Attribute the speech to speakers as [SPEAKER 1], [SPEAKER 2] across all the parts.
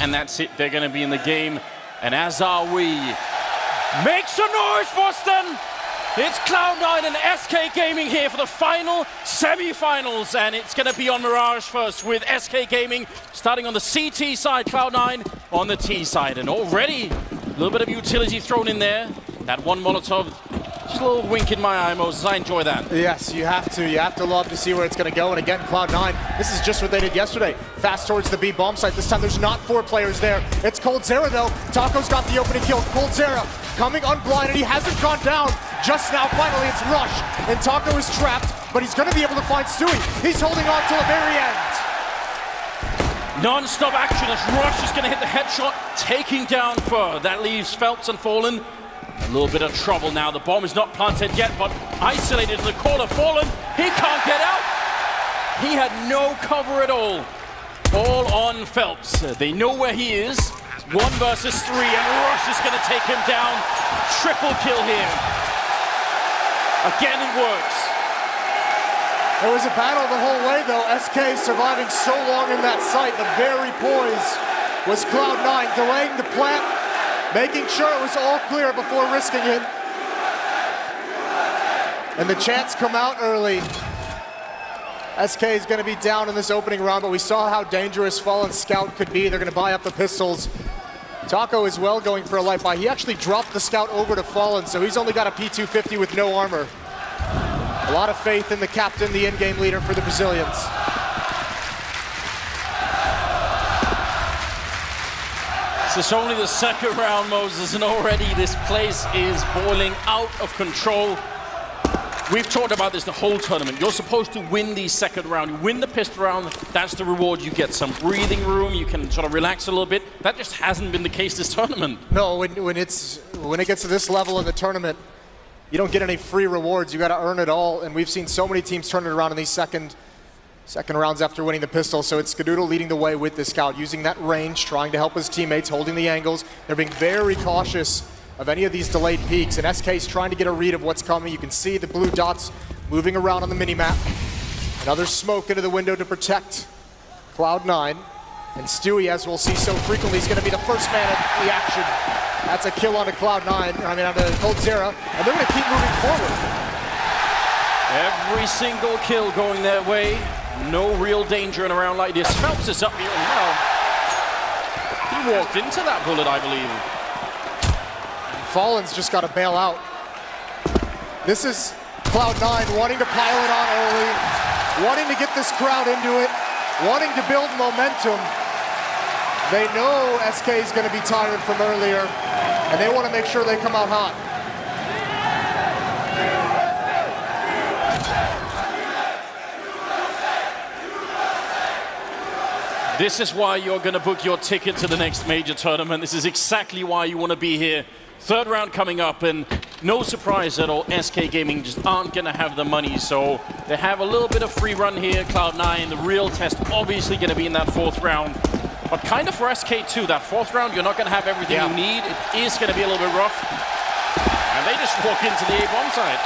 [SPEAKER 1] and that's it. They're going to be in the game, and as are we. Make some noise, Boston! It's Cloud9 and SK Gaming here for the final semi-finals, and it's going to be on Mirage first with SK Gaming starting on the CT side, Cloud9 on the T side, and already a little bit of utility thrown in there. That one Molotov, just a little wink in my eye, Moses. I enjoy that.
[SPEAKER 2] Yes, you have to. You have to love to see where it's going to go. And again, Cloud9, this is just what they did yesterday. Fast towards the B bomb site. This time there's not 4 players there. It's coldzera though. Taco's got the opening kill. coldzera coming unblinded. He hasn't gone down. Just now, finally, it's Rush. And Taco is trapped, but he's going to be able to find Stewie. He's holding on till the very end.
[SPEAKER 1] Non-stop action as Rush is going to hit the headshot, taking down Fur. That leaves Phelps and Fallen. A little bit of trouble now. The bomb is not planted yet, but isolated in the corner. Fallen, he can't get out. He had no cover at all. All on Phelps. They know where he is. 1 versus 3, and Rush is going to take him down. Triple kill here. Again, it works.
[SPEAKER 2] It was a battle the whole way, though. SK surviving so long in that site. The very poise was Cloud9, delaying the plant, making sure it was all clear before risking it. And the chants come out early. SK is going to be down in this opening round, but we saw how dangerous Fallen Scout could be. They're going to buy up the pistols. Taco as well going for a light buy. He actually dropped the Scout over to Fallen, so he's only got a P250 with no armor. A lot of faith in the captain, the in-game leader for the Brazilians.
[SPEAKER 1] This is only the second round, Moses, and already this place is boiling out of control. We've talked about this the whole tournament. You're supposed to win the second round. You win the pistol round, that's the reward. You get some breathing room, you can sort of relax a little bit. That just hasn't been the case this tournament.
[SPEAKER 2] No, when it gets to this level of the tournament, you don't get any free rewards. You got to earn it all, and we've seen so many teams turn it around in these second rounds after winning the pistol. So it's Skadoodle leading the way with the Scout, using that range, trying to help his teammates, holding the angles. They're being very cautious of any of these delayed peaks, and SK's trying to get a read of what's coming. You can see the blue dots moving around on the minimap. Another smoke into the window to protect Cloud9. And Stewie, as we'll see so frequently, is going to be the first man at the action. That's a kill onto Cloud9, onto coldzera, and they're going to keep moving forward.
[SPEAKER 1] Every single kill going their way. No real danger in a round like this. Phelps is up here as well. He walked into that bullet, I believe.
[SPEAKER 2] Fallen's just got to bail out. This is Cloud9 wanting to pile it on early, wanting to get this crowd into it, wanting to build momentum. They know SK is going to be tired from earlier, and they want to make sure they come out hot.
[SPEAKER 1] This is why you're going to book your ticket to the next major tournament. This is exactly why you want to be here. Third round coming up, and no surprise at all, SK Gaming just aren't going to have the money, so they have a little bit of free run here. Cloud9, the real test obviously going to be in that 4th round. But kind of for SK2, that 4th round, you're not going to have everything you need. It is going to be a little bit rough. And they just walk into the A-bomb side.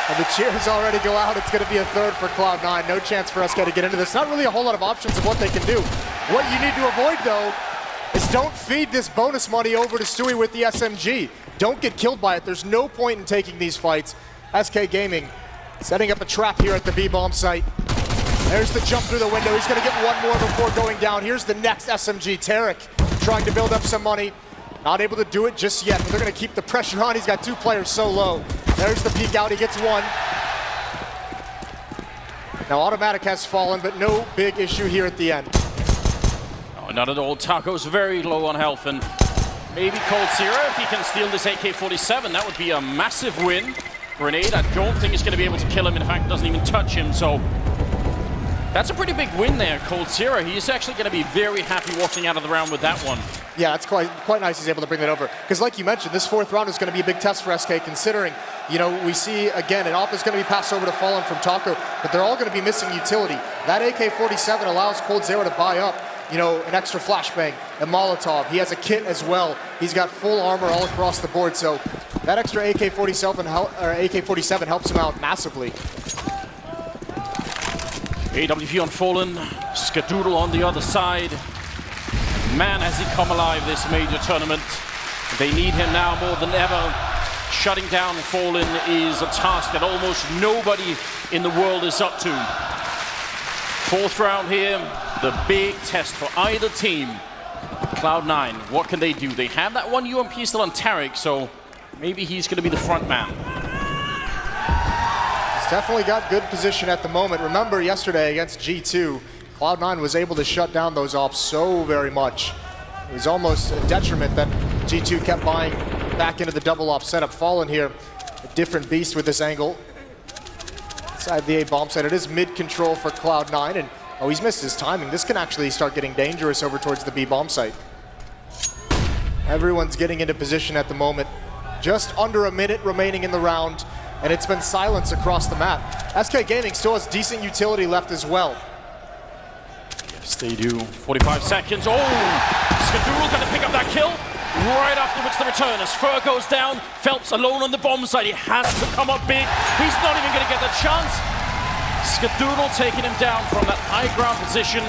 [SPEAKER 2] And the cheers already go out. It's going to be a third for Cloud9. No chance for SK to get into this. Not really a whole lot of options of what they can do. What you need to avoid, though, is don't feed this bonus money over to Stewie with the SMG. Don't get killed by it. There's no point in taking these fights. SK Gaming setting up a trap here at the B-bomb site. There's the jump through the window. He's going to get one more before going down. Here's the next SMG. Tarek trying to build up some money. Not able to do it just yet, but they're going to keep the pressure on. He's got 2 players so low. There's the peek out. He gets 1. Now Automatic has fallen, but no big issue here at the end.
[SPEAKER 1] Oh, not at all. Taco's very low on health, and maybe coldzera, if he can steal this AK-47, that would be a massive win. Grenade, I don't think it's going to be able to kill him. In fact, it doesn't even touch him, so that's a pretty big win there. coldzera, he's actually going to be very happy walking out of the round with that one.
[SPEAKER 2] Yeah, that's quite nice he's able to bring that over. Because like you mentioned, this 4th round is going to be a big test for SK, considering, you know, we see, again, an AWP is going to be passed over to Fallen from Taco, but they're all going to be missing utility. That AK-47 allows coldzera to buy up, you know, an extra flashbang, a Molotov. He has a kit as well. He's got full armor all across the board, so that extra AK-47 helps him out massively.
[SPEAKER 1] AWP on Fallen, Skadoodle on the other side. Man, has he come alive this major tournament. They need him now more than ever. Shutting down Fallen is a task that almost nobody in the world is up to. Fourth round here, the big test for either team. Cloud9, what can they do? They have that one UMP still on Tarek, so maybe he's going to be the front man.
[SPEAKER 2] He's definitely got good position at the moment. Remember yesterday against G2, Cloud9 was able to shut down those ops so very much. It was almost a detriment that G2 kept buying back into the double op setup. Fallen here, a different beast with this angle. Inside the A bomb site, it is mid-control for Cloud9, and oh, he's missed his timing. This can actually start getting dangerous over towards the B bomb site. Everyone's getting into position at the moment. Just under a minute remaining in the round, and it's been silence across the map. SK Gaming still has decent utility left as well.
[SPEAKER 1] Yes, they do. 45 seconds. Oh! Skadul gonna pick up that kill. Right afterwards the return as Fur goes down. Phelps alone on the bomb site. He has to come up big. He's not even gonna get the chance. Skadoodle taking him down from that high ground position.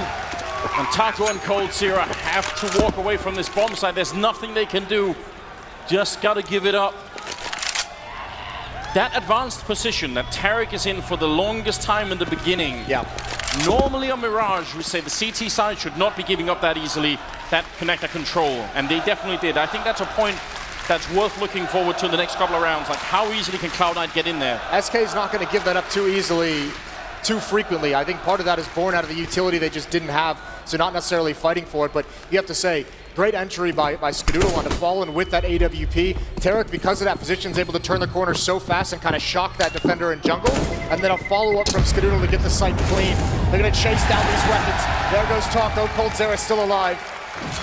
[SPEAKER 1] And Taco and Cold Sierra have to walk away from this bomb site. There's nothing they can do. Just gotta give it up. That advanced position that Tarek is in for the longest time in the beginning.
[SPEAKER 2] Yeah.
[SPEAKER 1] Normally on Mirage, we say the CT side should not be giving up that easily, that connector control. And they definitely did. I think that's a point that's worth looking forward to in the next couple of rounds. Like, how easily can Cloud9 get in there?
[SPEAKER 2] SK is not going to give that up too easily, too frequently. I think part of that is born out of the utility they just didn't have, so not necessarily fighting for it. But you have to say, great entry by Skadoodle onto Fallen with that AWP. Tarek, because of that position, is able to turn the corner so fast and kind of shock that defender in jungle. And then a follow-up from Skadoodle to get the site clean. They're going to chase down these weapons. There goes Taco. Cold Zera still alive.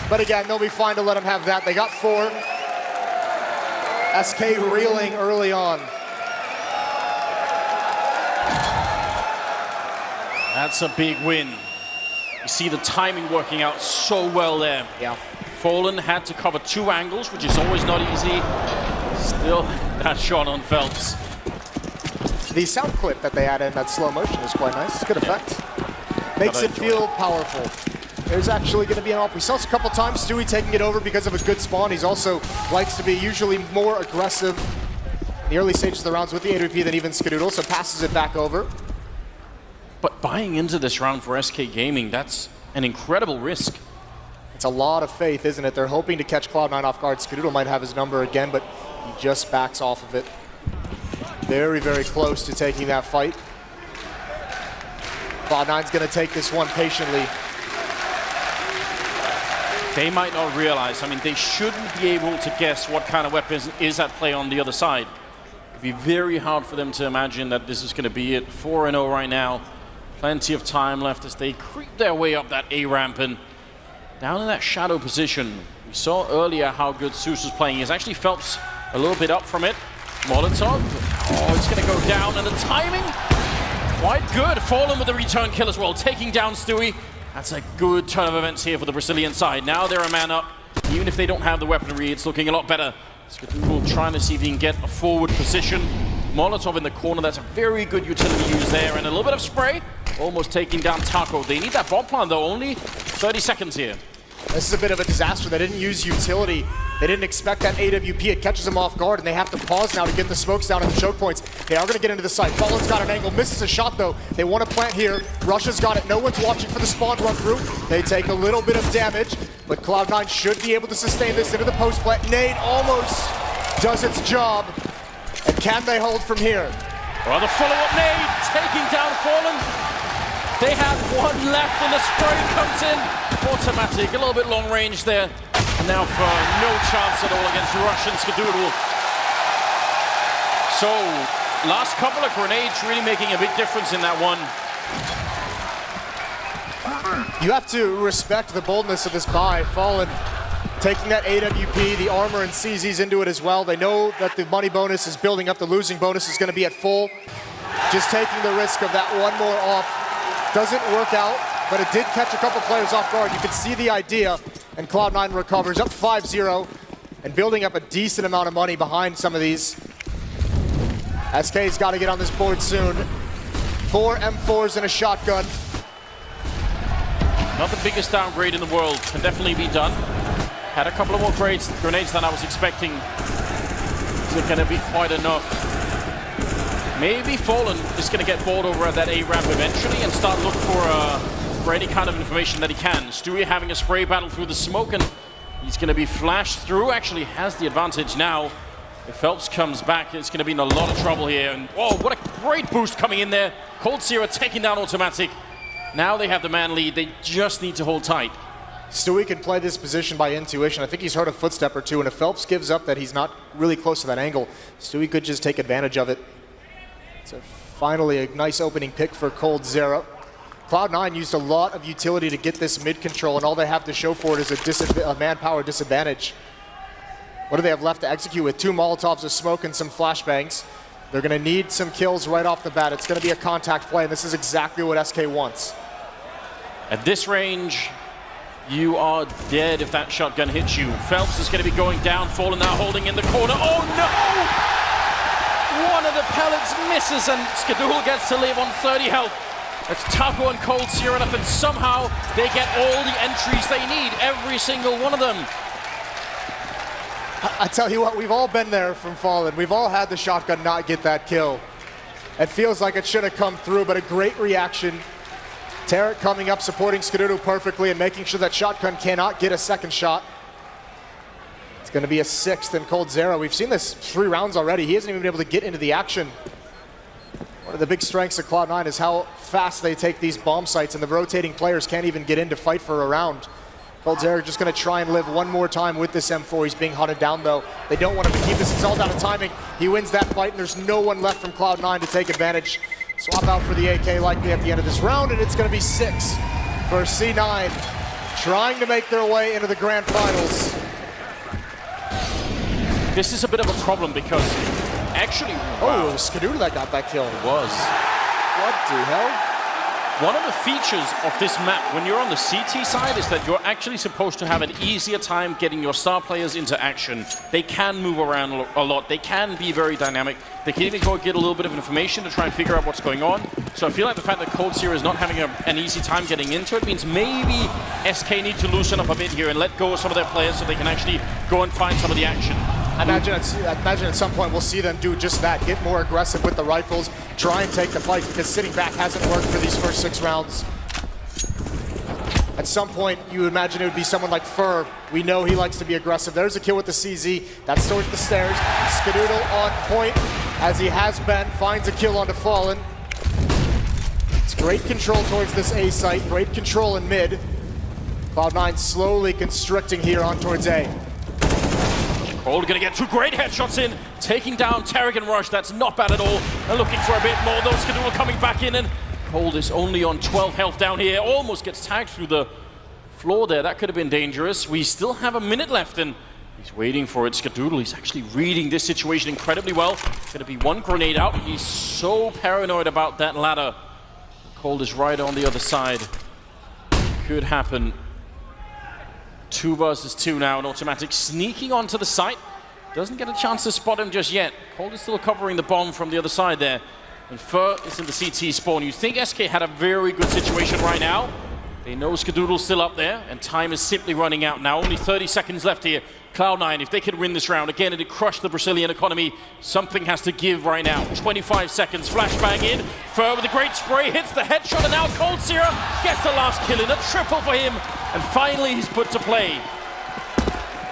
[SPEAKER 2] But again, they'll be fine to let him have that. They got 4. SK reeling early on.
[SPEAKER 1] That's a big win. You see the timing working out so well there.
[SPEAKER 2] Yeah.
[SPEAKER 1] Fallen had to cover 2 angles, which is always not easy. Still, that shot on Phelps.
[SPEAKER 2] The sound clip that they add in that slow motion is quite nice. Good effect. Makes it feel powerful. There's actually going to be an off. We saw this a couple times. Stewie taking it over because of a good spawn. He's also likes to be usually more aggressive in the early stages of the rounds with the AWP than even Skadoodle, so passes it back over.
[SPEAKER 1] But buying into this round for SK Gaming, that's an incredible risk.
[SPEAKER 2] It's a lot of faith, isn't it? They're hoping to catch Cloud9 off guard. Skadoodle might have his number again, but he just backs off of it. Very, very close to taking that fight. Cloud9's going to take this one patiently.
[SPEAKER 1] They might not realize, I mean, they shouldn't be able to guess what kind of weapon is at play on the other side. It'd be very hard for them to imagine that this is going to be it. 4-0 right now. Plenty of time left as they creep their way up that A ramp and down in that shadow position. We saw earlier how good Zeus was playing. He's actually Phelps a little bit up from it. Molotov, oh, it's going to go down, and the timing, quite good. Fallen with the return kill as well, taking down Stewie. That's a good turn of events here for the Brazilian side. Now they're a man up. Even if they don't have the weaponry, it's looking a lot better. Skadoodle trying to see if he can get a forward position. Molotov in the corner, that's a very good utility use there, and a little bit of spray. Almost taking down Taco. They need that bomb plant though, only 30 seconds here.
[SPEAKER 2] This is a bit of a disaster. They didn't use utility. They didn't expect that AWP. It catches them off guard, and they have to pause now to get the smokes down and the choke points. They are going to get into the site. Fallen's got an angle, misses a shot though. They want to plant here. Russia's got it. No one's watching for the spawn run through. They take a little bit of damage, but Cloud9 should be able to sustain this into the post plant. Nade almost does its job. And can they hold from here?
[SPEAKER 1] Well, the follow-up nade, taking down Fallen. They have 1 left and the spray comes in. Automatic, a little bit long range there. And now for no chance at all against Russian Skadoodle. So, last couple of grenades really making a big difference in that one.
[SPEAKER 2] You have to respect the boldness of this buy. Fallen taking that AWP, the armor, and CZs into it as well. They know that the money bonus is building up. The losing bonus is going to be at full. Just taking the risk of that one more off. Doesn't work out, but it did catch a couple players off guard. You can see the idea, and Cloud9 recovers up 5-0 and building up a decent amount of money behind some of these. SK's got to get on this board soon. 4 M4s and a shotgun.
[SPEAKER 1] Not the biggest downgrade in the world. Can definitely be done. Had a couple of more grenades than I was expecting. Is it going to be quite enough? Maybe Fallen is going to get bored over at that A ramp eventually and start looking for any kind of information that he can. Stewie having a spray battle through the smoke, and he's going to be flashed through. Actually has the advantage now. If Phelps comes back, it's going to be in a lot of trouble here. And oh, what a great boost coming in there. Cold Zero taking down Automatic. Now they have the man lead. They just need to hold tight.
[SPEAKER 2] Stewie can play this position by intuition. I think he's heard a footstep or two, and if Phelps gives up that he's not really close to that angle, Stewie could just take advantage of it. So finally a nice opening pick for Cold Zero. Cloud9 used a lot of utility to get this mid control, and all they have to show for it is a manpower disadvantage. What do they have left to execute with? 2 Molotovs of smoke and some flashbangs. They're going to need some kills right off the bat. It's going to be a contact play, and this is exactly what SK wants.
[SPEAKER 1] At this range, you are dead if that shotgun hits you. Phelps is going to be going down, Fallen now holding in the corner. Oh no! One of the pellets misses, and Skadoodle gets to live on 30 health. It's Taco and Cold Zero up, and somehow they get all the entries they need, every single one of them.
[SPEAKER 2] I tell you what, we've all been there from Fallen. We've all had the shotgun not get that kill. It feels like it should have come through, but a great reaction. Tarek coming up, supporting Skadoodle perfectly and making sure that shotgun cannot get a second shot. It's going to be a 6th in Cold Zero. We've seen this 3 rounds already. He hasn't even been able to get into the action. One of the big strengths of Cloud9 is how fast they take these bomb sites, and the rotating players can't even get in to fight for a round. Cold Zero just going to try and live one more time with this M4. He's being hunted down, though. They don't want him to keep this. It's all down to timing. He wins that fight, and there's no one left from Cloud9 to take advantage. Swap out for the AK likely at the end of this round, and it's going to be 6 for C9, trying to make their way into the grand finals.
[SPEAKER 1] This is a bit of a problem because actually, wow.
[SPEAKER 2] Oh, Skadoodle that got that kill.
[SPEAKER 1] It was.
[SPEAKER 2] What the hell?
[SPEAKER 1] One of the features of this map, when you're on the CT side, is that you're actually supposed to have an easier time getting your star players into action. They can move around a lot. They can be very dynamic. They can even go get a little bit of information to try and figure out what's going on. So I feel like the fact that Cold Zero is not having an easy time getting into it means maybe SK need to loosen up a bit here and let go of some of their players so they can actually go and find some of the action.
[SPEAKER 2] I imagine at some point we'll see them do just that, get more aggressive with the rifles, try and take the fight, because sitting back hasn't worked for these first 6 rounds. At some point, you would imagine it would be someone like Fur. We know he likes to be aggressive. There's a kill with the CZ. That's towards the stairs. Skadoodle on point, as he has been, finds a kill onto Fallen. It's great control towards this A site, great control in mid. Cloud9 slowly constricting here on towards A.
[SPEAKER 1] Cold gonna get 2 great headshots in, taking down Tarek and Rush. That's not bad at all. And looking for a bit more, though. Skadoodle coming back in, and Cold is only on 12 health down here. Almost gets tagged through the floor there. That could have been dangerous. We still have a minute left, and he's waiting for it. Skadoodle, he's actually reading this situation incredibly well. Gonna be 1 grenade out. He's so paranoid about that ladder. Cold is right on the other side. Could happen. 2 versus 2 now, and Automatic sneaking onto the site. Doesn't get a chance to spot him just yet. Cold is still covering the bomb from the other side there. And Fur is in the CT spawn. You think SK had a very good situation right now. They know Skadoodle's still up there, and time is simply running out now. Only 30 seconds left here. Cloud9, if they can win this round, again, it'd crush the Brazilian economy. Something has to give right now. 25 seconds, flashbang in. Fur with a great spray, hits the headshot, and now Cold Zero gets the last kill in. A triple for him, and finally he's put to play.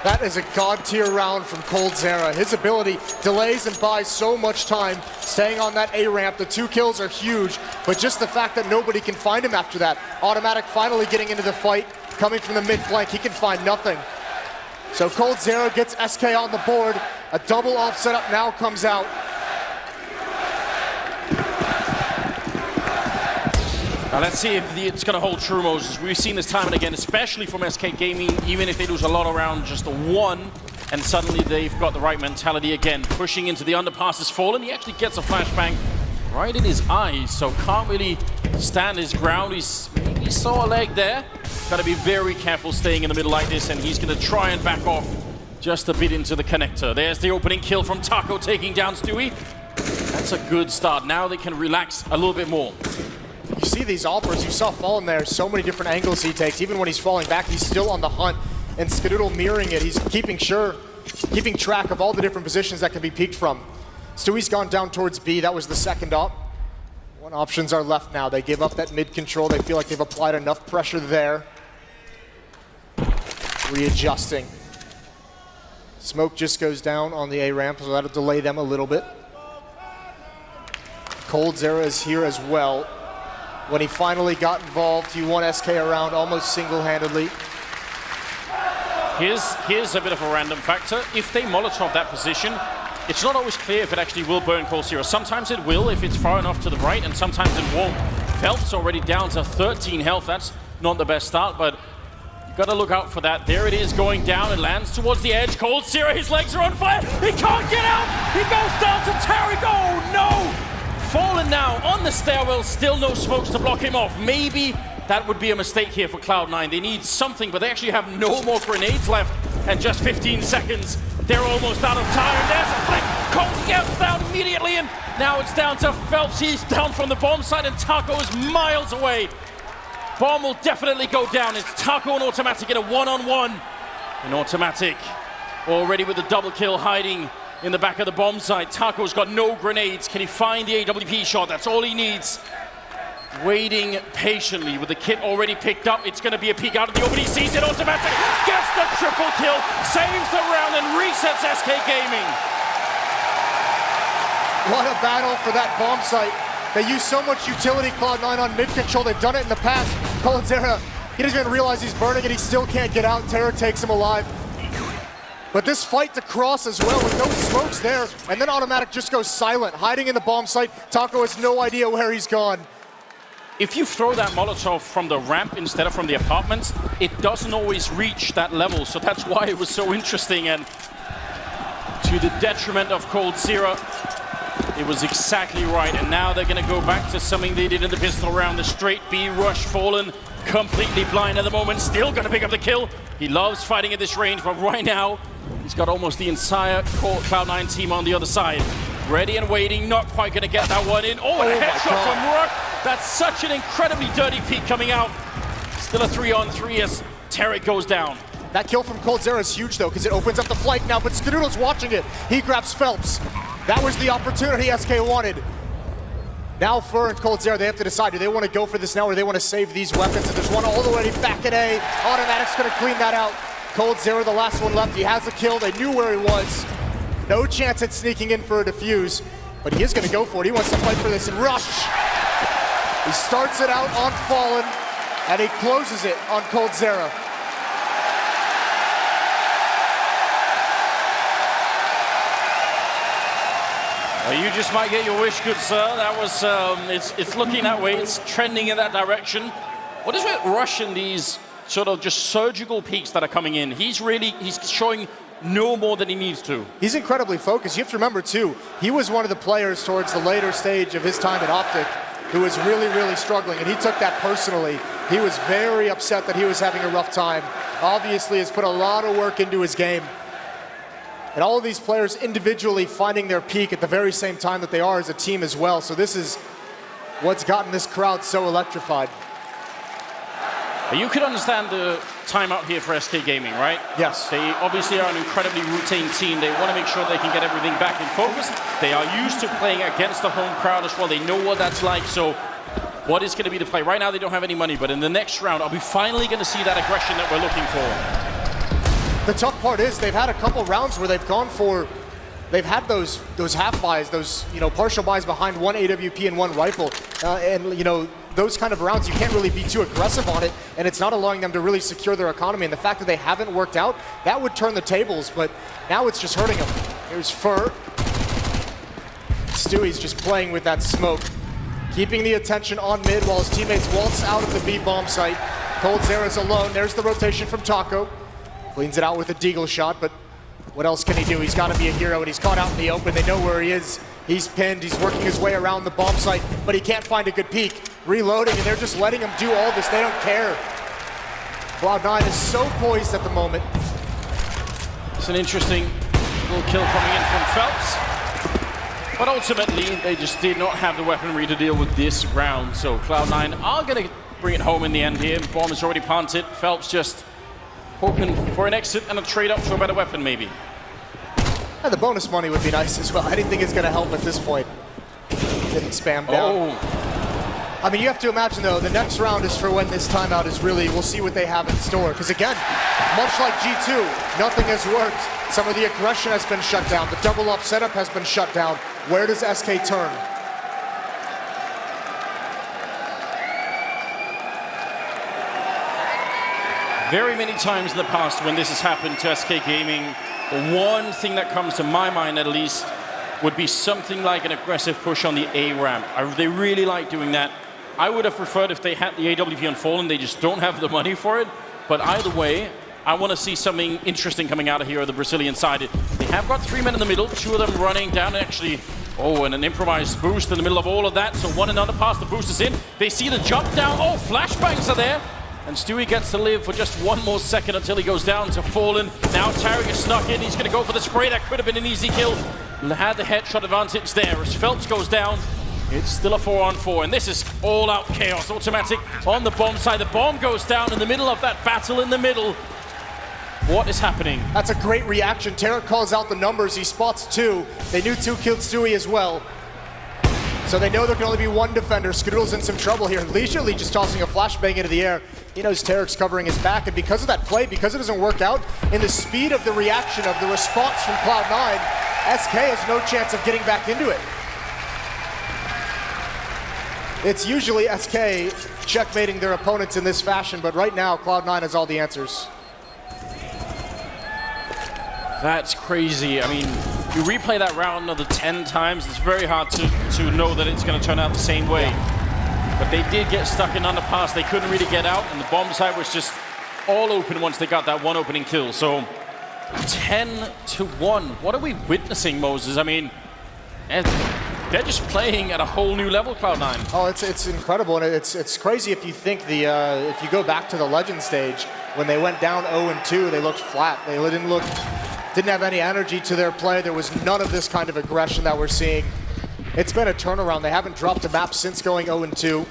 [SPEAKER 2] That is a god-tier round from Cold Zero. His ability delays and buys so much time, staying on that A ramp. The 2 kills are huge, but just the fact that nobody can find him after that. Automatic finally getting into the fight, coming from the mid-flank. He can find nothing. So Cold Zero gets SK on the board. A double off setup now comes out.
[SPEAKER 1] Now let's see if it's going to hold true, Moses. We've seen this time and again, especially from SK Gaming, even if they lose a lot around just the 1, and suddenly they've got the right mentality again. Pushing into the underpass is Fallen. He actually gets a flashbang right in his eyes, so can't really stand his ground. He saw a leg there. Got to be very careful staying in the middle like this, and he's going to try and back off just a bit into the connector. There's the opening kill from Taco, taking down Stewie. That's a good start. Now they can relax a little bit more.
[SPEAKER 2] You see these offers, you saw Fallen there, so many different angles he takes. Even when he's falling back, he's still on the hunt. And Skadoodle mirroring it, he's keeping track of all the different positions that can be peeked from. Stewie's gone down towards B, that was the second op. One options are left now. They give up that mid control, they feel like they've applied enough pressure there. Readjusting. Smoke just goes down on the A ramp, so that'll delay them a little bit. coldzera is here as well. When he finally got involved, he won SK around almost single-handedly.
[SPEAKER 1] Here's a bit of a random factor. If they Molotov that position, it's not always clear if it actually will burn coldzera. Sometimes it will if it's far enough to the right, and sometimes it won't. Phelps already down to 13 health. That's not the best start, but you've got to look out for that. There it is going down. It lands towards the edge. coldzera, his legs are on fire. He can't get out. He goes down to Tarek. Oh, no. Fallen now on the stairwell. Still no smokes to block him off. Maybe that would be a mistake here for Cloud9. They need something, but they actually have no more grenades left. And just 15 seconds. They're almost out of time. There's a flick. Colt gets down immediately, and now it's down to Phelps. He's down from the bomb site, and Taco is miles away. Bomb will definitely go down. It's Taco and Automatic in a one-on-one. And Automatic already with the double kill hiding in the back of the bomb site. Taco's got no grenades. Can he find the AWP shot? That's all he needs. Waiting patiently with the kit already picked up. It's going to be a peek out of the open. He sees it. Automatic gets the triple kill, saves the round, and resets SK Gaming.
[SPEAKER 2] What a battle for that bomb site. They use so much utility, Cloud9, on mid-control. They've done it in the past. coldzera, he doesn't even realize he's burning it. He still can't get out. Terror takes him alive. But this fight to cross as well with no smokes there. And then Automatic just goes silent, hiding in the bomb site. Taco has no idea where he's gone.
[SPEAKER 1] If you throw that Molotov from the ramp instead of from the apartments, it doesn't always reach that level. So that's why it was so interesting. And to the detriment of coldzera, it was exactly right. And now they're going to go back to something they did in the pistol round. The straight B rush. Fallen completely blind at the moment. Still going to pick up the kill. He loves fighting at this range, but right now, he's got almost the entire Cloud9 team on the other side. Ready and waiting, not quite going to get that one in. Oh, and a headshot from Rook. That's such an incredibly dirty peek coming out. Still a 3-on-3 as Tarek goes down.
[SPEAKER 2] That kill from coldzera is huge, though, because it opens up the flank now, but Skadoodle's watching it. He grabs Phelps. That was the opportunity SK wanted. Now Fur and coldzera, they have to decide, do they want to go for this now or do they want to save these weapons? And there's one all the way back at A. Automatic's going to clean that out. coldzera, the last one left. He has a kill. They knew where he was. No chance at sneaking in for a defuse, but he is going to go for it. He wants to fight for this and rush. He starts it out on Fallen, and he closes it on coldzera.
[SPEAKER 1] Well, you just might get your wish, good sir. That was, it's looking that way. It's trending in that direction. What is with Rush and these sort of just surgical peaks that are coming in? He's showing no more than he needs to. He's
[SPEAKER 2] incredibly focused. You have to remember, too, he was one of the players towards the later stage of his time at Optic who was really, really struggling, and he took that personally. He was very upset that he was having a rough time. Obviously has put a lot of work into his game. And all of these players individually finding their peak at the very same time that they are as a team as well. So this is what's gotten this crowd so electrified.
[SPEAKER 1] You could understand the timeout here for SK Gaming, right?
[SPEAKER 2] Yes.
[SPEAKER 1] They obviously are an incredibly routine team. They want to make sure they can get everything back in focus. They are used to playing against the home crowd as well. They know what that's like. So what is going to be the play? Right now they don't have any money, but in the next round, are we finally going to see that aggression that we're looking for?
[SPEAKER 2] The tough part is they've had a couple rounds where they've gone for, they've had those half buys, those partial buys behind one AWP and one rifle, and those kind of rounds you can't really be too aggressive on it, and it's not allowing them to really secure their economy. And the fact that they haven't worked out, that would turn the tables, but now it's just hurting them. Here's Fur. Stewie's just playing with that smoke, keeping the attention on mid while his teammates waltz out of the B bomb site. coldzera's alone. There's the rotation from Taco. Cleans it out with a deagle shot, but what else can he do? He's got to be a hero, and he's caught out in the open. They know where he is. He's pinned. He's working his way around the bomb site, but he can't find a good peek. Reloading, and they're just letting him do all this. They don't care. Cloud9 is so poised at the moment.
[SPEAKER 1] It's an interesting little kill coming in from Phelps. But ultimately, they just did not have the weaponry to deal with this round. So Cloud9 are going to bring it home in the end here. Bomb is already planted. Phelps just hoping for an exit and a trade up for a better weapon, maybe.
[SPEAKER 2] Yeah, the bonus money would be nice as well. I didn't think it's going to help at this point. Didn't spam down.
[SPEAKER 1] Oh.
[SPEAKER 2] I mean, you have to imagine, though, the next round is for when this timeout is really, we'll see what they have in store. Because again, much like G2, nothing has worked. Some of the aggression has been shut down. The double up setup has been shut down. Where does SK turn?
[SPEAKER 1] Very many times in the past when this has happened to SK Gaming, the one thing that comes to my mind at least would be something like an aggressive push on the A ramp. They really like doing that. I would have preferred if they had the AWP on Fallen. They just don't have the money for it. But either way, I want to see something interesting coming out of here on the Brazilian side. They have got 3 men in the middle, 2 of them running down actually. Oh, and an improvised boost in the middle of all of that. So one and underpass, the boost is in. They see the jump down. Oh, flashbangs are there. And Stewie gets to live for just 1 more second until he goes down to Fallen. Now Tarek is snuck in. He's going to go for the spray. That could have been an easy kill. Had the headshot advantage there. As Phelps goes down, it's still a 4-on-4. And this is all-out chaos. Automatic on the bomb side. The bomb goes down in the middle of that battle in the middle. What is happening? That's
[SPEAKER 2] a great reaction. Tarek calls out the numbers. He spots 2. They knew 2 killed Stewie as well. So they know there can only be 1 defender. Skadoodle's in some trouble here. Leisurely just tossing a flashbang into the air. He knows Tarek's covering his back, and because of that play, because it doesn't work out, in the speed of the reaction of the response from Cloud9, SK has no chance of getting back into it. It's usually SK checkmating their opponents in this fashion, but right now, Cloud9 has all the answers.
[SPEAKER 1] That's crazy. I mean, you replay that round another 10 times, it's very hard to know that it's going to turn out the same way. But they did get stuck in underpass. They couldn't really get out, and the bomb side was just all open once they got that one opening kill. So 10-1. What are we witnessing, Moses? I mean, they're just playing at a whole new level, Cloud9.
[SPEAKER 2] Oh, it's incredible, and it's crazy if you think if you go back to the Legend stage, when they went down 0-2, they looked flat. They didn't have any energy to their play. There was none of this kind of aggression that we're seeing. It's been a turnaround. They haven't dropped a map since going 0-2.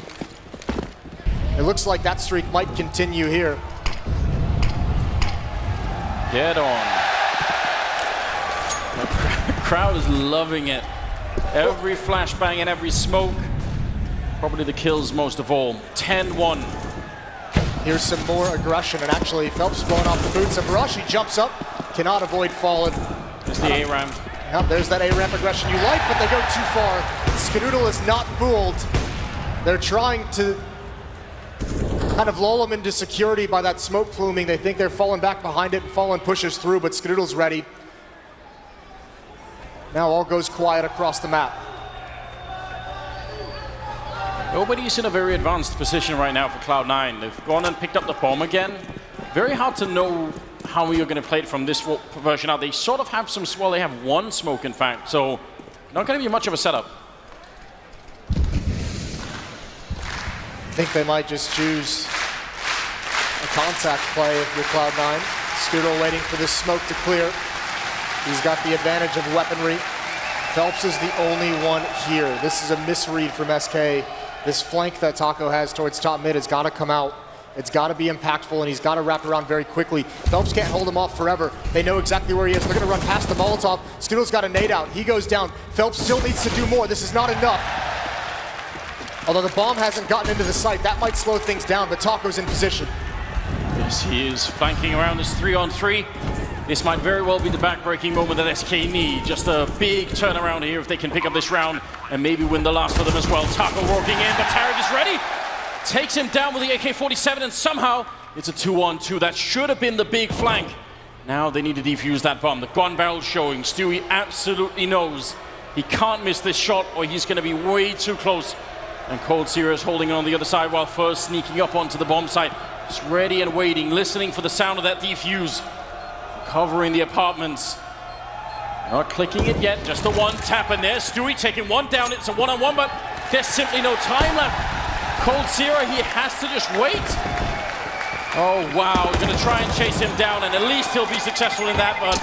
[SPEAKER 2] It looks like that streak might continue here.
[SPEAKER 1] Get on. The crowd is loving it. Every flashbang and every smoke. Probably the kills most of all. 10-1.
[SPEAKER 2] Here's some more aggression, and actually Phelps blowing off the boots. And Barashi jumps up, cannot avoid Fallen.
[SPEAKER 1] There's the A-ramp.
[SPEAKER 2] Yep, there's that A-ramp aggression you like, but they go too far. Skadoodle is not fooled. They're trying to kind of lull him into security by that smoke pluming. They think they're falling back behind it, and Fallen pushes through, but Skadoodle's ready. Now all goes quiet across the map.
[SPEAKER 1] Nobody's in a very advanced position right now for Cloud9. They've gone and picked up the bomb again. Very hard to know how you're going to play it from this version out. They sort of have well, they have 1 smoke, in fact, so not going to be much of a setup.
[SPEAKER 2] I think they might just choose a contact play if you're Cloud9. Skadoodle waiting for this smoke to clear. He's got the advantage of weaponry. Phelps is the only one here. This is a misread from SK. This flank that Taco has towards top mid has got to come out. It's got to be impactful, and he's got to wrap around very quickly. Phelps can't hold him off forever. They know exactly where he is. They're going to run past the Molotov. Skadoodle's got a nade out. He goes down. Phelps still needs to do more. This is not enough. Although the bomb hasn't gotten into the site, that might slow things down, but Taco's in position.
[SPEAKER 1] Yes, he is flanking around this 3-on-3. This might very well be the back-breaking moment that SK need. Just a big turnaround here if they can pick up this round and maybe win the last of them as well. Taco walking in, but Tarek is ready. Takes him down with the AK-47, and somehow it's a 2-on-2. That should have been the big flank. Now they need to defuse that bomb. The gun barrel showing. Stewie absolutely knows he can't miss this shot or he's going to be way too close. And Cold Serious holding on the other side while first sneaking up onto the bomb site. Just ready and waiting, listening for the sound of that defuse. Covering the apartments. Not clicking it yet, just the one tap in there. Stewie taking 1 down, it's a 1-on-1, but there's simply no time left. Cold Sierra, he has to just wait. Oh wow, gonna try and chase him down, and at least he'll be successful in that, but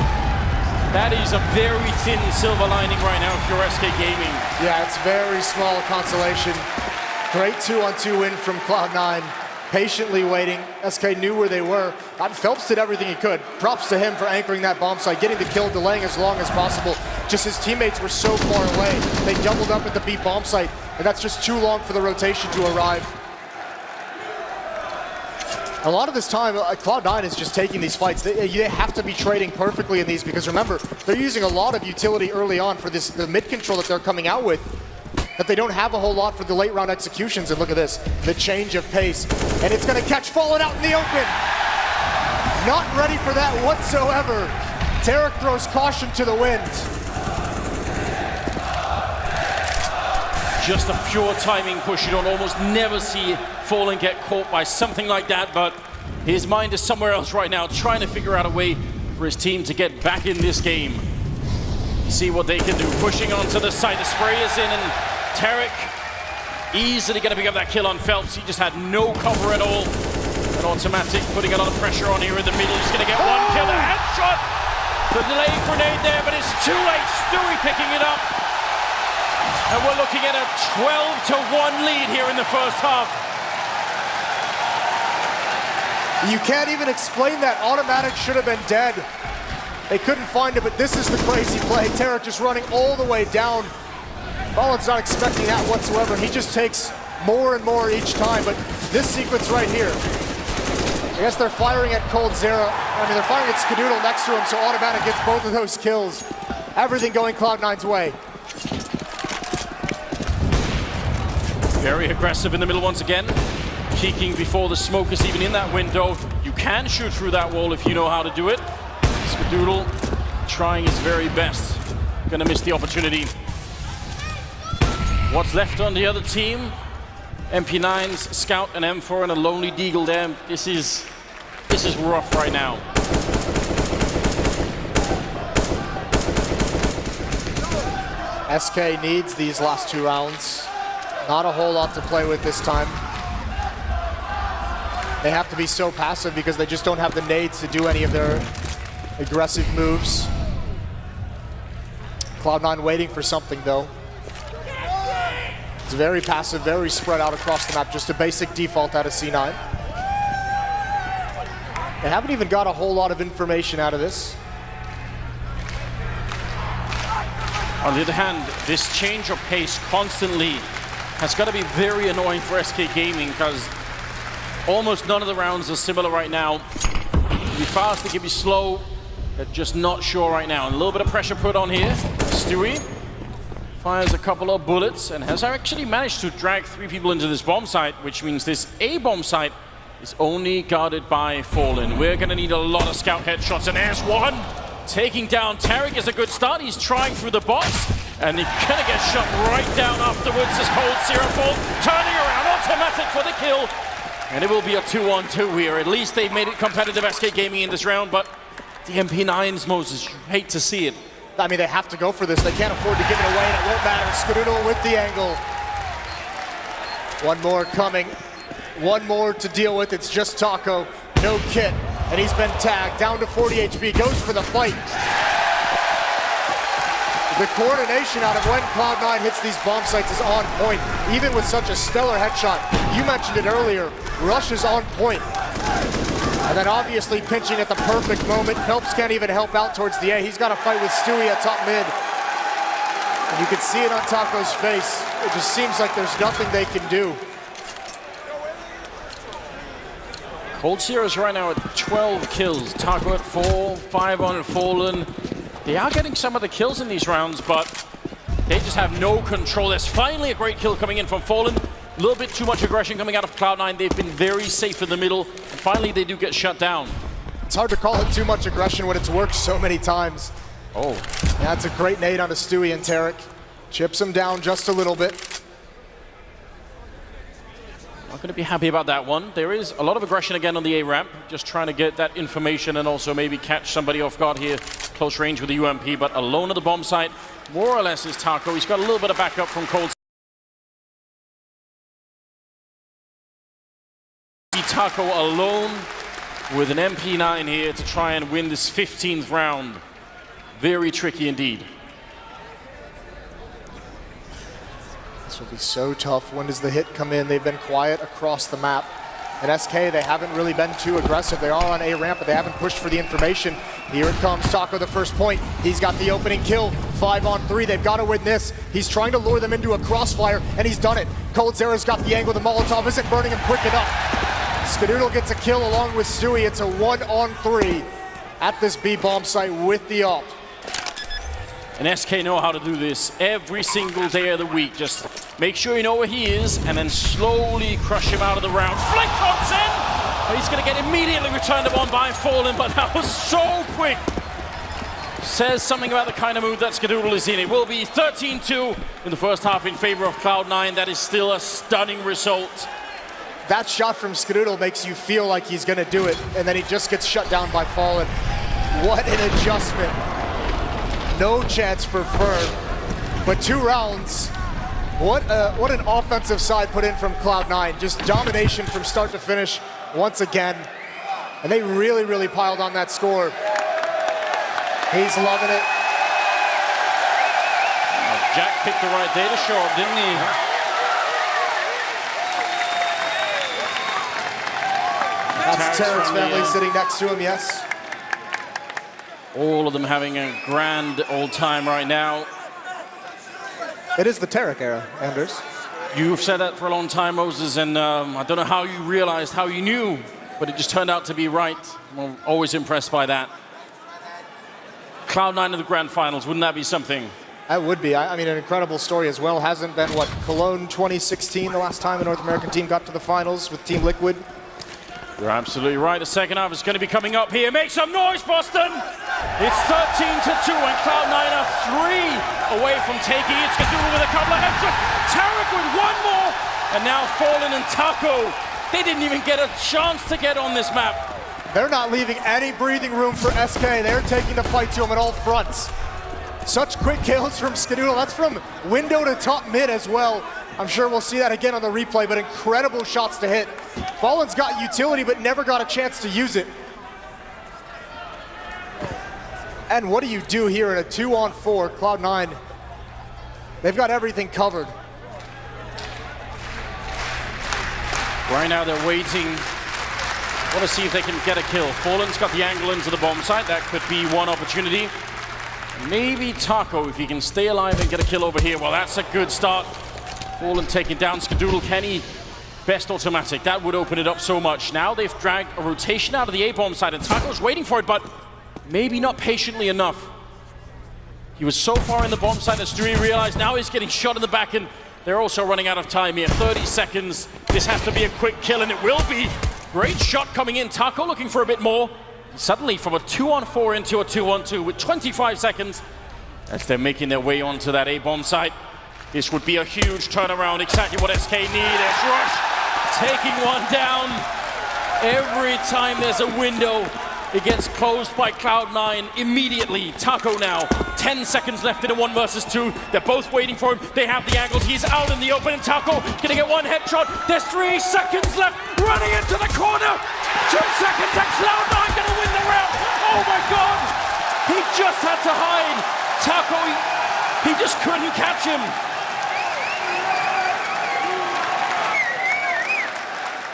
[SPEAKER 1] That is a very thin silver lining right now if you're SK Gaming.
[SPEAKER 2] Yeah, it's very small consolation. Great 2-on-2 win from Cloud9. Patiently waiting. SK knew where they were. Phelps did everything he could. Props to him for anchoring that bomb site, getting the kill, delaying as long as possible. Just his teammates were so far away. They doubled up at the B bomb site, and that's just too long for the rotation to arrive. A lot of this time, Cloud9 is just taking these fights. They have to be trading perfectly in these because remember, they're using a lot of utility early on for the mid control that they're coming out with, that they don't have a whole lot for the late round executions. And look at this, the change of pace. And it's gonna catch Fallen out in the open. Not ready for that whatsoever. Tarek throws caution to the wind.
[SPEAKER 1] Just a pure timing push. You don't almost never see Fallen get caught by something like that, but his mind is somewhere else right now, trying to figure out a way for his team to get back in this game. See what they can do. Pushing onto the side, the spray is in, and Tarek easily going to pick up that kill on Phelps. He just had no cover at all. An automatic, putting a lot of pressure on here in the middle. He's going to get one kill, a headshot. The delay grenade there, but it's too late. Stewie picking it up. And we're looking at a 12-1 lead here in the first half.
[SPEAKER 2] You can't even explain that. Automatic should have been dead. They couldn't find it, but this is the crazy play. Tarek just running all the way down. Fallen's not expecting that whatsoever. He just takes more and more each time, but this sequence right here, I guess they're firing at Cold Zera. I mean, they're firing at Skadoodle next to him, so Automatic gets both of those kills. Everything going Cloud9's way.
[SPEAKER 1] Very aggressive in the middle once again. Peeking before the smoke is even in that window. You can shoot through that wall if you know how to do it. Skadoodle trying his very best. Gonna miss the opportunity. What's left on the other team? MP9's Scout and M4 and a lonely Deagle there. This is rough right now.
[SPEAKER 2] SK needs these last 2 rounds. Not a whole lot to play with this time. They have to be so passive because they just don't have the nades to do any of their aggressive moves. Cloud9 waiting for something though. It's very passive, very spread out across the map, just a basic default out of C9. They haven't even got a whole lot of information out of this.
[SPEAKER 1] On the other hand, this change of pace constantly has got to be very annoying for SK Gaming because almost none of the rounds are similar right now. It can be fast, it can be slow. They're just not sure right now. And a little bit of pressure put on here. Stewie fires a couple of bullets and has actually managed to drag 3 people into this bomb site, which means this A bomb site is only guarded by Fallen. We're going to need a lot of scout headshots, and there's one. Taking down Tarek is a good start. He's trying through the box, and he's going to get shot right down afterwards as Cold Zero falls. Turning around, automatic for the kill. And it will be a 2-on-2 here. At least they've made it competitive, SK Gaming, in this round, but the MP9s, Moses, you hate to see it.
[SPEAKER 2] I mean, they have to go for this. They can't afford to give it away, and it won't matter. Skadoodle with the angle. One more coming. One more to deal with. It's just Taco. No kit. And he's been tagged. Down to 40 HP. Goes for the fight. The coordination out of when Cloud9 hits these bomb sites is on point. Even with such a stellar headshot. You mentioned it earlier. Rush is on point. And then obviously pinching at the perfect moment. Phelps can't even help out towards the A. He's got to fight with Stewie at top mid. And you can see it on Taco's face. It just seems like there's nothing they can do.
[SPEAKER 1] Cold Zero's right now at 12 kills. Taco at 4, 5 on Fallen. They are getting some of the kills in these rounds, but they just have no control. There's finally a great kill coming in from Fallen. A little bit too much aggression coming out of Cloud9. They've been very safe in the middle. And finally, they do get shut down.
[SPEAKER 2] It's hard to call it too much aggression when it's worked so many times.
[SPEAKER 1] Oh.
[SPEAKER 2] That's a great nade onto Stewie and Tarek. Chips him down just a little bit.
[SPEAKER 1] Not going to be happy about that one. There is a lot of aggression again on the A ramp. Just trying to get that information and also maybe catch somebody off guard here. Close range with the UMP, but alone at the bomb site. More or less is Taco. He's got a little bit of backup from Cold. Taco alone with an MP9 here to try and win this 15th round. Very tricky indeed.
[SPEAKER 2] This will be so tough. When does the hit come in? They've been quiet across the map. At SK, they haven't really been too aggressive. They are on A ramp, but they haven't pushed for the information. Here it comes, Taco the first point. He's got the opening kill, 5 on 3. They've got to win this. He's trying to lure them into a crossfire, and he's done it. Coldzera's got the angle. The Molotov isn't burning him quick enough. Skadoodle gets a kill along with Stewie. It's a 1 on 3 at this B bomb site with the ult.
[SPEAKER 1] And SK know how to do this every single day of the week. Just make sure you know where he is and then slowly crush him out of the round. Flick comes in! He's going to get immediately returned upon by Fallen, but that was so quick. Says something about the kind of mood that Skadoodle is in. It will be 13-2 in the first half in favor of Cloud9. That is still a stunning result.
[SPEAKER 2] That shot from Skadoodle makes you feel like he's going to do it, and then he just gets shut down by Fallen. What an adjustment. No chance for Fern, but 2 rounds. What an offensive side put in from Cloud9. Just domination from start to finish once again. And they really, really piled on that score. He's loving it.
[SPEAKER 1] Jack picked the right day to show up, didn't he?
[SPEAKER 2] That's Terrence family sitting next to him, yes.
[SPEAKER 1] All of them having a grand old time right now.
[SPEAKER 2] It is the Tarek era, Anders.
[SPEAKER 1] You've said that for a long time, Moses, and I don't know how you realized, how you knew, but it just turned out to be right. I'm always impressed by that. Cloud9 in the grand finals, wouldn't that be something?
[SPEAKER 2] That would be. I mean, an incredible story as well. Hasn't been, what, Cologne 2016, the last time a North American team got to the finals with Team Liquid?
[SPEAKER 1] You're absolutely right. The second half is going to be coming up here. Make some noise, Boston! It's 13-2, and Cloud9 are 3 away from taking it. Skadoodle with a couple of headshots. Tarek with 1 more, and now Fallen and Taco. They didn't even get a chance to get on this map.
[SPEAKER 2] They're not leaving any breathing room for SK. They're taking the fight to them at all fronts. Such quick kills from Skadoodle. That's from window to top mid as well. I'm sure we'll see that again on the replay, but incredible shots to hit. Fallen's got utility, but never got a chance to use it. And what do you do here in a 2-on-4? Cloud9, they've got everything covered.
[SPEAKER 1] Right now they're waiting. Want to see if they can get a kill. Fallen's got the angle into the bomb site. That could be one opportunity. Maybe Taco, if he can stay alive and get a kill over here. Well, that's a good start. Fallen taking down Skadoodle. Kenny, best automatic. That would open it up so much. Now they've dragged a rotation out of the A-bomb side, and Taco's waiting for it, but maybe not patiently enough. He was so far in the bomb site that Stewie realized now he's getting shot in the back, and they're also running out of time here. 30 seconds. This has to be a quick kill, and it will be. Great shot coming in. Taco looking for a bit more. Suddenly from a 2-on-4 into a 2-on-2 with 25 seconds as they're making their way onto that A-bomb site. This would be a huge turnaround, exactly what SK need. There's Rush taking one down. Every time there's a window, it gets closed by Cloud9 immediately. Taco now, 10 seconds left in a 1 versus 2. They're both waiting for him. They have the angles. He's out in the open, and Taco gonna get 1 headshot. There's 3 seconds left, running into the corner. 2 seconds, and Cloud9 gonna win the round. Oh my God! He just had to hide. Taco, he just couldn't catch him.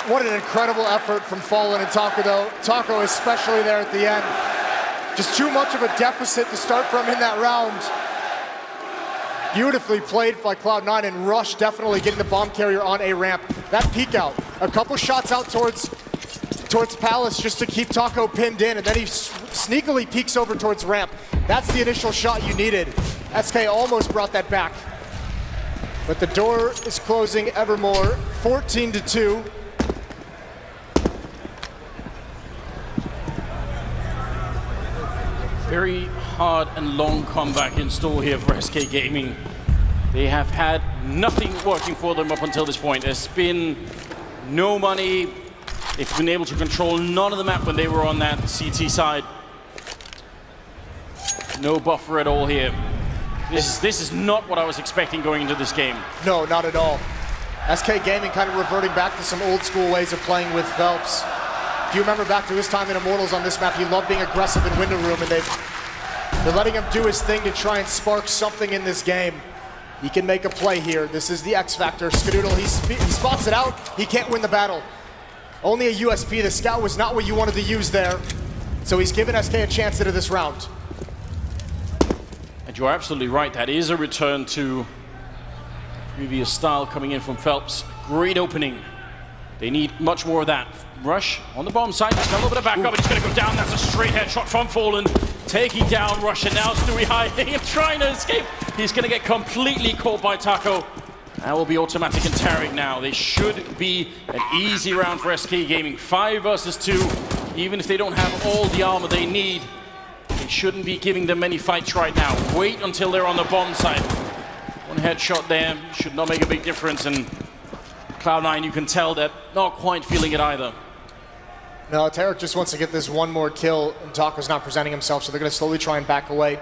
[SPEAKER 2] What an incredible effort from Fallen and Taco, though. Taco especially there at the end. Just too much of a deficit to start from in that round. Beautifully played by Cloud9, and Rush definitely getting the bomb carrier on a ramp. That peek out, a couple shots out towards Palace just to keep Taco pinned in, and then he sneakily peeks over towards ramp. That's the initial shot you needed. SK almost brought that back. But the door is closing ever more. 14-2.
[SPEAKER 1] Very hard and long comeback in store here for SK Gaming. They have had nothing working for them up until this point. There's been no money. They've been able to control none of the map when they were on that CT side. No buffer at all here. This is not what I was expecting going into this game.
[SPEAKER 2] No, not at all. SK Gaming kind of reverting back to some old school ways of playing with Phelps. If you remember back to his time in Immortals on this map, he loved being aggressive in window room, and they've They're letting him do his thing to try and spark something in this game. He can make a play here. This is the X factor. Skadoodle, he spots it out. He can't win the battle. Only a USP. The scout was not what you wanted to use there. So he's given SK a chance into this round.
[SPEAKER 1] And you're absolutely right. That is a return to previous style coming in from Phelps. Great opening. They need much more of that. Rush on the bomb side. Just got a little bit of backup, and he's going to go down. That's a straight headshot from Fallen. Taking down Rush, and now Stewie hiding and trying to escape. He's going to get completely caught by Taco. That will be automatic and tearing now. They should be an easy round for SK Gaming. 5 versus 2. Even if they don't have all the armor they need, they shouldn't be giving them many fights right now. Wait until they're on the bomb side. One headshot there should not make a big difference, and Cloud9, you can tell that not quite feeling it either.
[SPEAKER 2] No, Tarek just wants to get this one more kill, and Taco's not presenting himself, so they're going to slowly try and back away.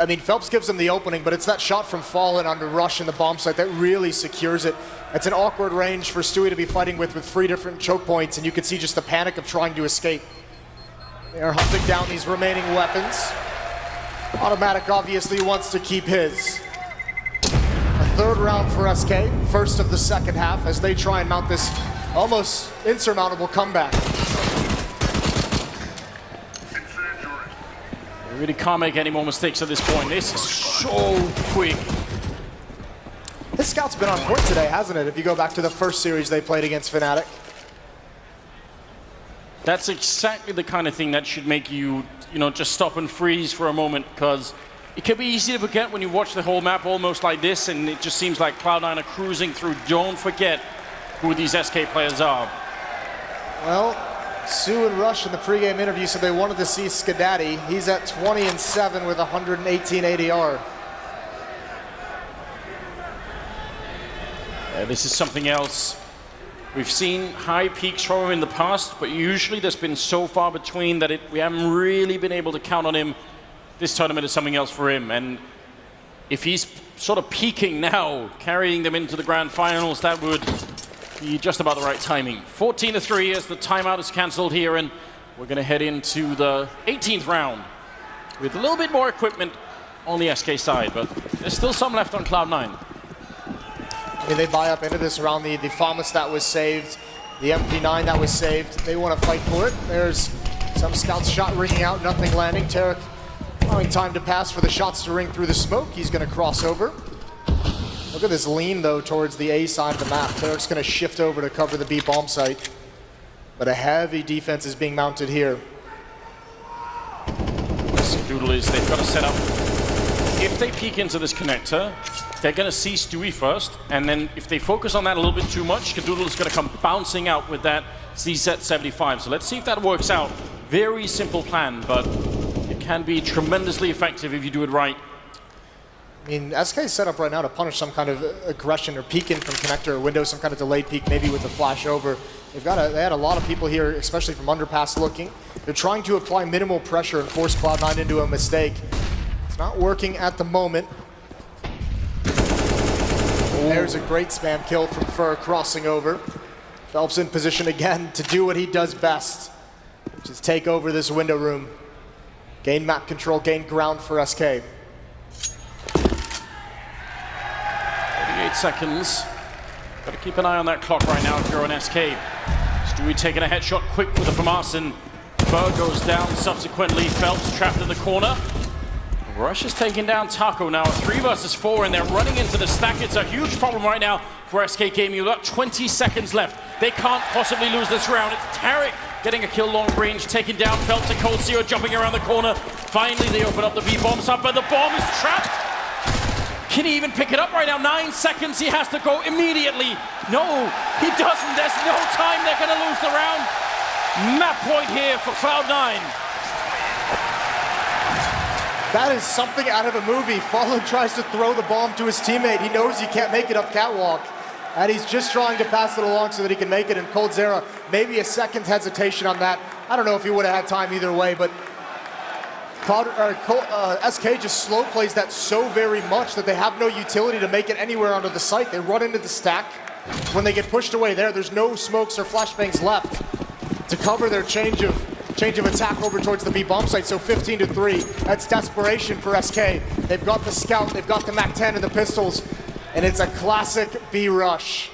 [SPEAKER 2] I mean, Phelps gives them the opening, but it's that shot from Fallen on the Rush in the bomb site that really secures it. It's an awkward range for Stewie to be fighting with 3 different choke points, and you can see just the panic of trying to escape. They are hunting down these remaining weapons. Automatic obviously wants to keep his. A 3rd round for SK, first of the second half, as they try and mount this almost insurmountable comeback.
[SPEAKER 1] They really can't make any more mistakes at this point. This is so quick.
[SPEAKER 2] His scout's been on point today, hasn't it? If you go back to the first series they played against Fnatic.
[SPEAKER 1] That's exactly the kind of thing that should make you, just stop and freeze for a moment, because it can be easy to forget when you watch the whole map almost like this, and it just seems like Cloud9 are cruising through. Don't forget who these SK players are.
[SPEAKER 2] Well, Sue and Rush in the pregame interview said they wanted to see Skadaddy. He's at 20-7 with 118 ADR.
[SPEAKER 1] Yeah, this is something else. We've seen high peaks from him in the past, but usually there's been so far between that we haven't really been able to count on him. This tournament is something else for him, and if he's sort of peaking now, carrying them into the grand finals, that would be just about the right timing. 14-3 as the timeout is cancelled here, and we're going to head into the 18th round with a little bit more equipment on the SK side, but there's still some left on Cloud9.
[SPEAKER 2] I mean, they buy up into this around the FAMAS that was saved, the MP9 that was saved. They want to fight for it. There's some scouts shot ringing out, nothing landing. Tarek allowing time to pass for the shots to ring through the smoke. He's going to cross over. Look at this lean, though, towards the A side of the map. Tarek's going to shift over to cover the B bomb site. But a heavy defense is being mounted here.
[SPEAKER 1] Doodle is, they've got to set up. If they peek into this connector, they're going to see Stewie first, and then if they focus on that a little bit too much, Skadoodle is going to come bouncing out with that CZ75. So let's see if that works out. Very simple plan, but it can be tremendously effective if you do it right.
[SPEAKER 2] I mean, SK is set up right now to punish some kind of aggression or peek in from connector or window, some kind of delayed peek, maybe with a flash over. They had a lot of people here, especially from underpass looking. They're trying to apply minimal pressure and force Cloud9 into a mistake. It's not working at the moment. There's a great spam kill from Fur crossing over. Phelps in position again to do what he does best, which is take over this window room. Gain map control, gain ground for SK.
[SPEAKER 1] 38 seconds. Got to keep an eye on that clock right now if you're on SK. Stewie taking a headshot quick with the FAMAS, and Fur goes down subsequently. Phelps trapped in the corner. Rush is taking down Taco now, 3 versus 4, and they're running into the stack. It's a huge problem right now for SK Gaming. You've got 20 seconds left. They can't possibly lose this round. It's Tarek getting a kill long range, taking down Phelps and Cold Zero, jumping around the corner. Finally, they open up the B-bomb sub, but the bomb is trapped. Can he even pick it up right now? 9 seconds, he has to go immediately. No, he doesn't. There's no time. They're going to lose the round. Map point here for Cloud9.
[SPEAKER 2] That is something out of a movie. Fallen tries to throw the bomb to his teammate. He knows he can't make it up catwalk, and he's just trying to pass it along so that he can make it. And Cold Zera, maybe a second hesitation on that. I don't know if he would have had time either way, but SK just slow plays that so very much that they have no utility to make it anywhere onto the site. They run into the stack. When they get pushed away there's no smokes or flashbangs left to cover their change of change of attack over towards the B bomb site, so 15-3. That's desperation for SK. They've got the scout, they've got the MAC-10 and the pistols, and it's a classic B rush.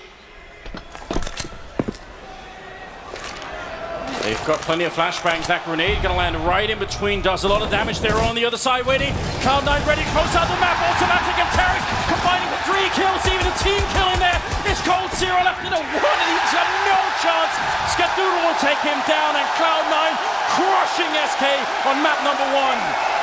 [SPEAKER 1] They've got plenty of flashbangs. That grenade gonna land right in between, does a lot of damage. They're on the other side waiting. Cloud9 ready, close out the map, automatic and Tarek combining for 3 kills, even a team kill in there. It's Cold Zero left in a 1 and he's got no chance. Skadoodle will take him down and Cloud9 crushing SK on map number 1.